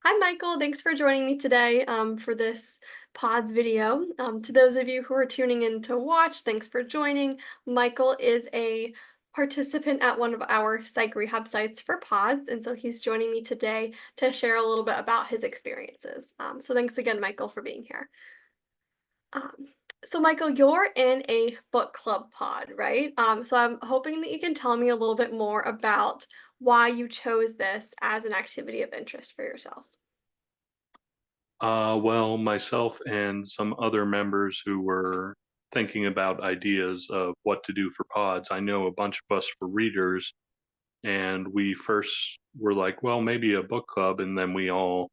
Hi, Michael. Thanks for joining me today for this PODS video. To those of you who are tuning in to watch, thanks for joining. Michael is a participant at one of our psych rehab sites for PODS, and so he's joining me today to share a little bit about his experiences. So thanks again, Michael, for being here. Um, so, Michael, you're in a book club pod, right? So I'm hoping that you can tell me a little bit more about why you chose this as an activity of interest for yourself. Well, myself and some other members who were thinking about ideas of what to do for pods. I know a bunch of us were readers, and we first were like, well, maybe a book club, and then we all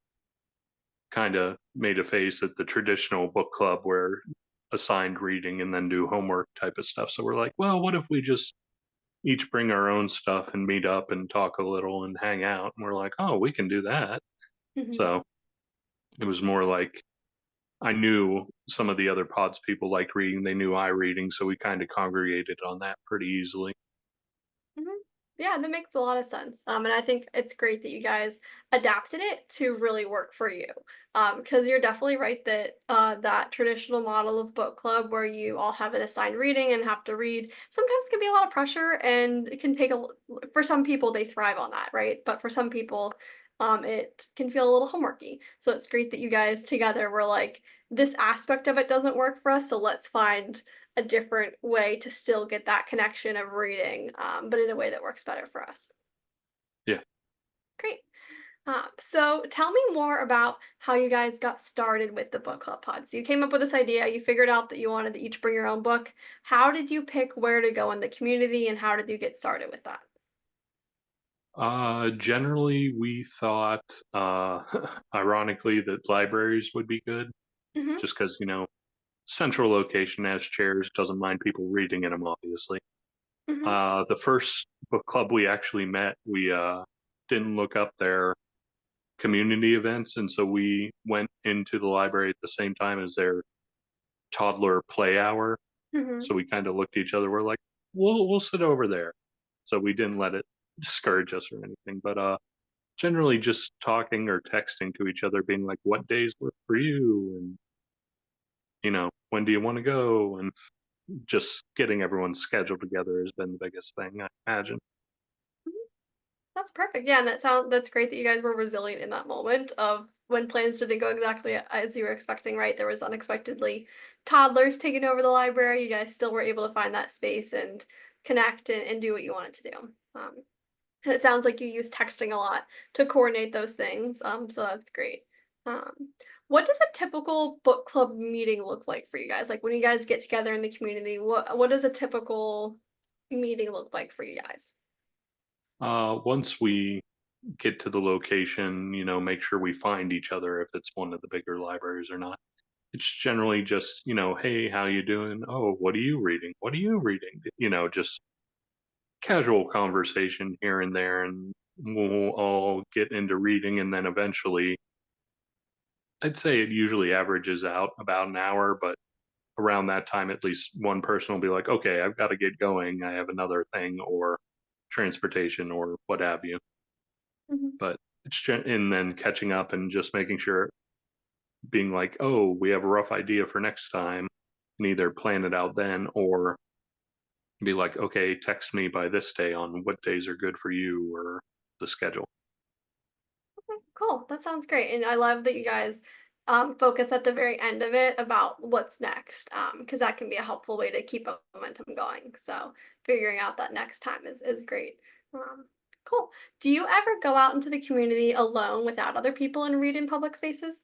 kind of made a face at the traditional book club where assigned reading and then do homework type of stuff. So we're like, well, what if we just each bring our own stuff and meet up and talk a little and hang out? And we're like, oh, we can do that. Mhm. So it was more like I knew some of the other pods people liked reading. They knew I reading, so we kind of congregated on that pretty easily. Mhm. Yeah, that makes a lot of sense. And I think it's great that you guys adapted it to really work for you. Because you're definitely right that that traditional model of book club where you all have an assigned reading and have to read sometimes can be a lot of pressure and it can take for some people they thrive on that, right? But for some people, it can feel a little homeworky. So it's great that you guys together were like, this aspect of it doesn't work for us, so let's find a different way to still get that connection of reading, but in a way that works better for us. Yeah. Great. So tell me more about how you guys got started with the book club pod. So you came up with this idea, you figured out that you wanted to each bring your own book. How did you pick where to go in the community and how did you get started with that? Generally, we thought, ironically, that libraries would be good, Mm-hmm. just because central location has chairs, doesn't mind people reading in them, obviously. Mm-hmm. The first book club we actually met, we didn't look up their community events, and so we went into the library at the same time as their toddler play hour. Mm-hmm. So we kind of looked at each other. We're like, we'll sit over there. So we didn't let it discourage us or anything. But generally, just talking or texting to each other, being like, "What days work for you?" and when do you want to go? And just getting everyone's schedule together has been the biggest thing, I imagine. That's perfect. Yeah, and that's great that you guys were resilient in that moment of when plans didn't go exactly as you were expecting, right? There was unexpectedly toddlers taking over the library. You guys still were able to find that space and connect and do what you wanted to do. And it sounds like you use texting a lot to coordinate those things. So that's great. What does a typical book club meeting look like for you guys? Like when you guys get together in the community, what does a typical meeting look like for you guys? Once we get to the location, make sure we find each other if it's one of the bigger libraries or not. It's generally just, hey, how you doing? Oh, what are you reading? What are you reading? Just casual conversation here and there, and we'll all get into reading, and then eventually, I'd say it usually averages out about an hour, but around that time, at least one person will be like, okay, I've got to get going. I have another thing, or transportation, or what have you. Mhm. But and then catching up and just making sure, being like, oh, we have a rough idea for next time, and either plan it out then or be like, okay, text me by this day on what days are good for you or the schedule. Okay, cool. That sounds great. And I love that you guys focus at the very end of it about what's next, because that can be a helpful way to keep a momentum going. So figuring out that next time is great. Um, cool. Do you ever go out into the community alone without other people and read in public spaces?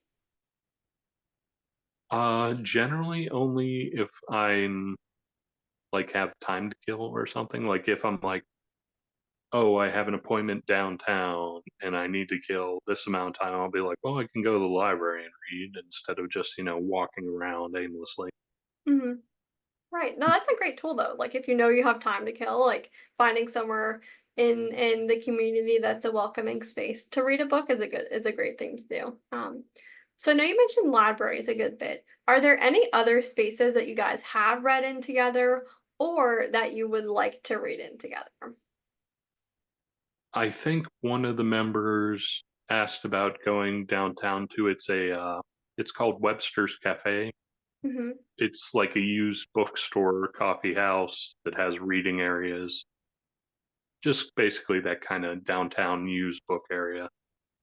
Generally only if I'm like have time to kill or something. Like if I'm like, oh, I have an appointment downtown and I need to kill this amount of time, I'll be like, well, I can go to the library and read instead of just, walking around aimlessly. Hmm. Right. No, that's a great tool though. Like if you know you have time to kill, like finding somewhere in the community that's a welcoming space to read a book is a great thing to do. So I know you mentioned libraries a good bit. Are there any other spaces that you guys have read in together or that you would like to read in together? I think one of the members asked about going downtown to. It's called Webster's Cafe. Mhm. It's like a used bookstore, coffee house that has reading areas, just basically that kind of downtown used book area.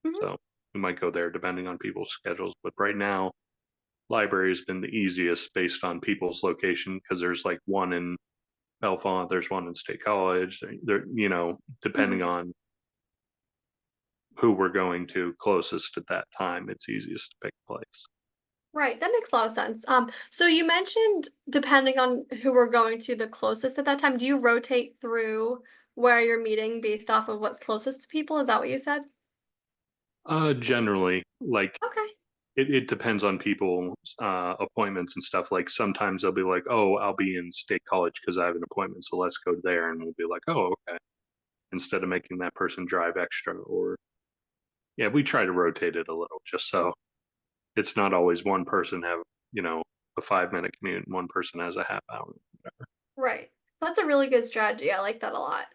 Mhm. So we might go there depending on people's schedules. But right now, library has been the easiest based on people's location because there's like one in Belfont, there's one in State College. Depending Mhm. on who we're going to closest at that time, it's easiest to pick a place. Right, that makes a lot of sense. So you mentioned depending on who we're going to the closest at that time, do you rotate through where you're meeting based off of what's closest to people? Is that what you said? Generally, like Okay. it depends on people's appointments and stuff. Like sometimes they'll be like, "Oh, I'll be in State College because I have an appointment, so let's go there." And we'll be like, "Oh, okay." Instead of making that person drive extra, or yeah, we try to rotate it a little just so it's not always one person have you know a 5 minute commute and one person has a half hour. Right. That's a really good strategy. I like that a lot.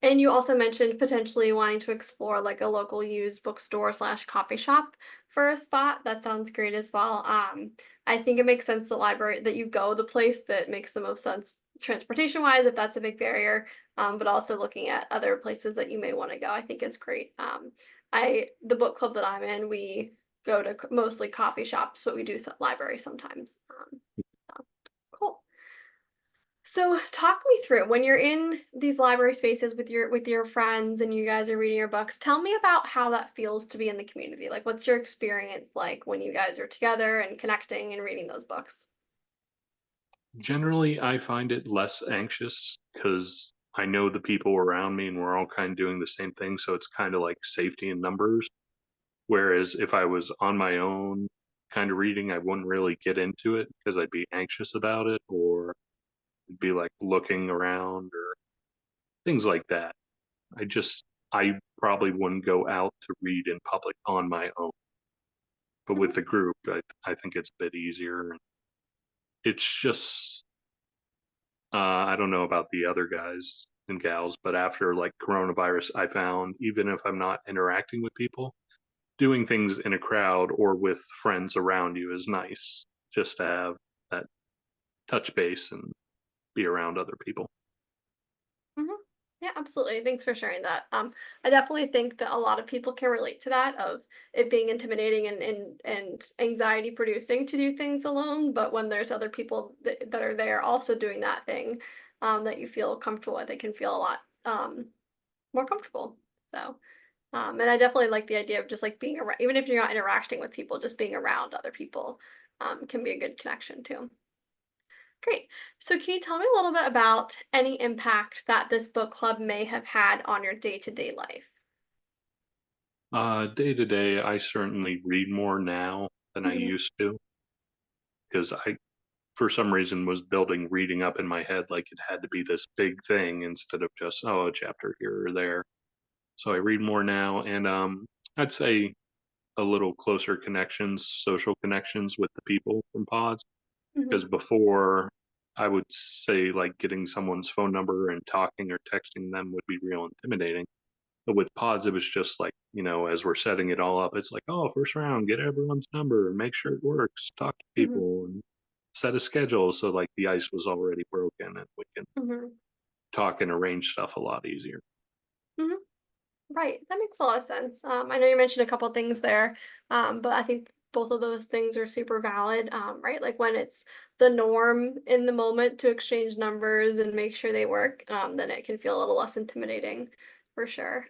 And you also mentioned potentially wanting to explore like a local used bookstore slash coffee shop for a spot. That sounds great as well. I think it makes sense the library that you go the place that makes the most sense transportation wise, if that's a big barrier. But also looking at other places that you may want to go, I think is great. The book club that I'm in, we go to mostly coffee shops, but we do libraries sometimes. So, cool. So talk me through when you're in these library spaces with your friends and you guys are reading your books. Tell me about how that feels to be in the community. Like what's your experience like when you guys are together and connecting and reading those books? Generally, I find it less anxious because I know the people around me and we're all kind of doing the same thing. So it's kind of like safety in numbers. Whereas if I was on my own kind of reading, I wouldn't really get into it because I'd be anxious about it or it'd be like looking around or things like that. I probably wouldn't go out to read in public on my own. But Mhm. with the group, I think it's a bit easier. It's just I don't know about the other guys and gals, but after like coronavirus, I found even if I'm not interacting with people, doing things in a crowd or with friends around you is nice just to have that touch base and be around other people. Mhm. Yeah, absolutely. Thanks for sharing that. I definitely think that a lot of people can relate to that of it being intimidating and anxiety producing to do things alone. But when there's other people that are there also doing that thing, that you feel comfortable with, it can feel a lot more comfortable. So, and I definitely like the idea of just like being around, even if you're not interacting with people, just being around other people can be a good connection too. Great. So, can you tell me a little bit about any impact that this book club may have had on your day to day life? Day to day, I certainly read more now than I Hmm. used to because for some reason, was building reading up in my head like it had to be this big thing instead of just, oh, a chapter here or there. So I read more now, and I'd say a little closer connections, social connections with the people from pods. Hmm. Because before, I would say like getting someone's phone number and talking or texting them would be real intimidating. But with pods, it was just like, as we're setting it all up, it's like, oh, first round, get everyone's number and make sure it works, talk to Hmm. people and set a schedule. So like the ice was already broken and we can Hmm. talk and arrange stuff a lot easier. Hmm. Right, that makes a lot of sense. I know you mentioned a couple things there, but I think both of those things are super valid, right? Like when it's the norm in the moment to exchange numbers and make sure they work, then it can feel a little less intimidating for sure.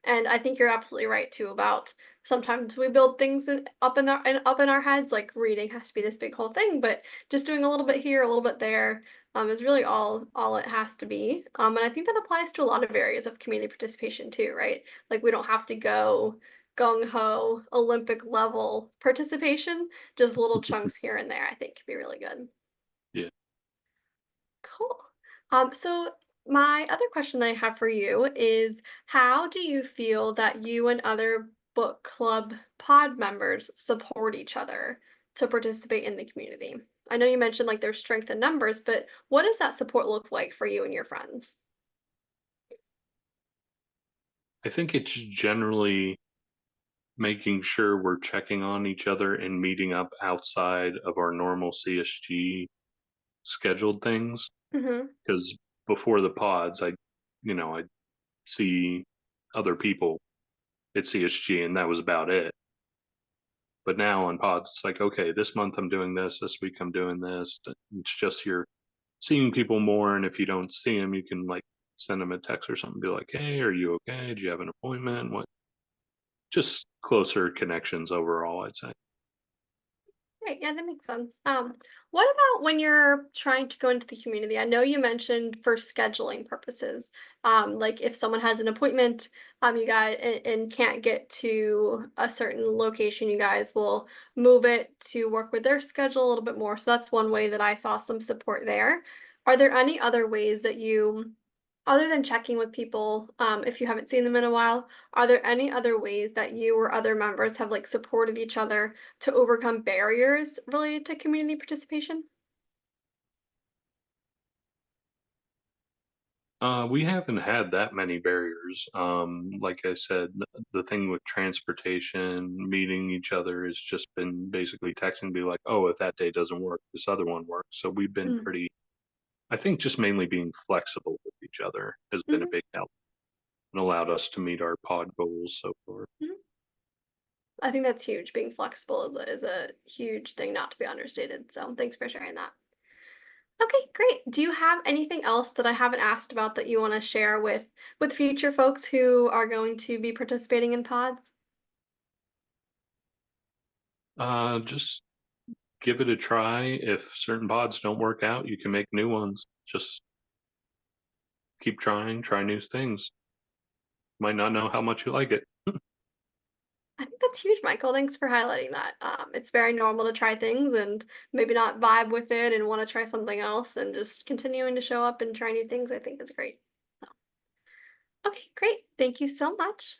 And I think you're absolutely right too about sometimes we build things up in our heads, like reading has to be this big whole thing, but just doing a little bit here, a little bit there, is really all it has to be. And I think that applies to a lot of areas of community participation too, right? Like we don't have to go gung ho Olympic level participation, just little chunks here and there. I think can be really good. Yeah. Cool. So my other question that I have for you is how do you feel that you and other book club pod members support each other to participate in the community? I know you mentioned like there's strength in numbers, but what does that support look like for you and your friends? I think it's generally making sure we're checking on each other and meeting up outside of our normal CSG scheduled things. Mhm. Because before the pods, I see other people at CSG, and that was about it. But now on pods, it's like, okay, this month I'm doing this, this week I'm doing this. It's just you're seeing people more, and if you don't see them, you can like send them a text or something, be like, hey, are you okay? Do you have an appointment? What? Just closer connections overall, I'd say. Right, yeah, that makes sense. What about when you're trying to go into the community? I know you mentioned for scheduling purposes. Like if someone has an appointment, you guys and can't get to a certain location, you guys will move it to work with their schedule a little bit more. So that's one way that I saw some support there. Are there any other ways that you, other than checking with people, if you haven't seen them in a while, are there any other ways that you or other members have like supported each other to overcome barriers related to community participation? We haven't had that many barriers. Like I said, the thing with transportation, meeting each other has just been basically texting, be like, oh, if that day doesn't work, this other one works. So we've been Mm, pretty, I think just mainly being flexible with each other has been a mhm, big help and allowed us to meet our pod goals so far. mhm. I think that's huge. Being flexible is a huge thing not to be understated. So thanks for sharing that. Okay, great. Do you have anything else that I haven't asked about that you want to share with future folks who are going to be participating in pods? Just give it a try. If certain pods don't work out, you can make new ones. Just keep trying, try new things. Might not know how much you like it. I think that's huge, Michael. Thanks for highlighting that. It's very normal to try things and maybe not vibe with it and want to try something else, and just continuing to show up and try new things, I think is great. So, okay, great. Thank you so much.